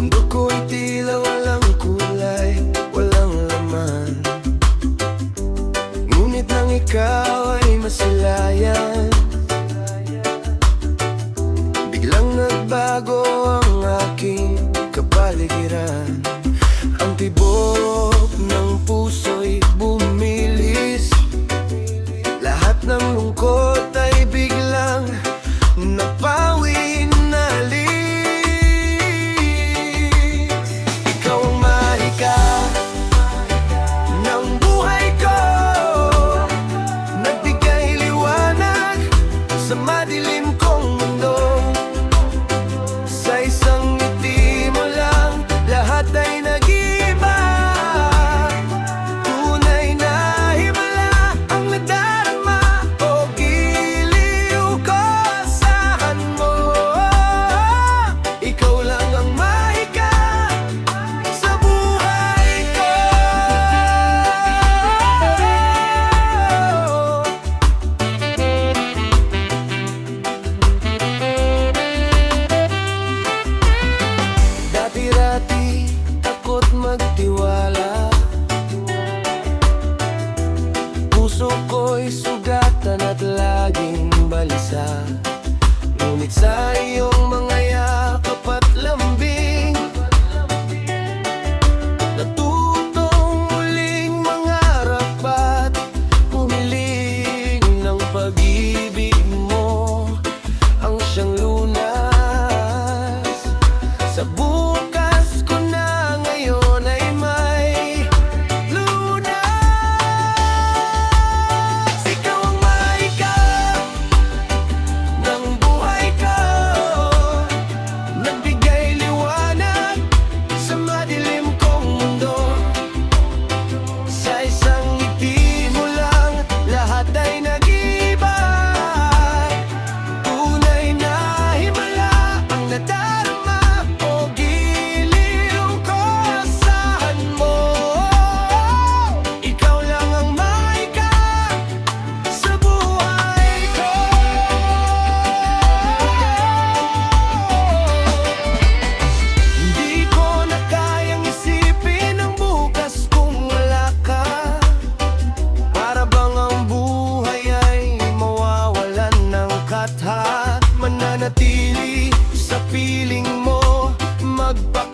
Mundo ko'y tila walang kulay, walang laman. Ngunit nang ikaw ay masilayan, biglang nagbago ang aking kapaligiran. Ang tibok ng puso'y bumilis, lahat ng lungkot ay biglang napawi na alis. Ikaw ang mahika ng buhay ko, nagbigay liwanag sa madilim kong mundo. Sa isang ngiti mo lang, lahat ay nag-iba. Tunay na himala ang nadarama, o giliw ko, asahan mo. Ikaw lang ang mahika sa buhay ko. Dati-dati takot magtiwala, puso ko'y sugatan at laging balisa. Ngunit sa iyong mga yakap at lambing, natutong muling mangarap at pumiling ng pag-ibig mo ang siyang lunas. Sa bukas ko na ngayon ay may lunas. Ikaw ang mahika ng buhay ko, nagbigay liwanag sa madilim kong mundo. Sa isang ngiti mo lang, lahat ay nag-iba. Tunay na himala ang nadarama, o giliw ko, asahan mo. Ikaw lang ang mahika sa buhay ko. Hindi ko na kayang isipin ang bukas kung wala ka. Para bang ang buhay ay mawawalan ng katha. Mananatili sa piling mo, magpakita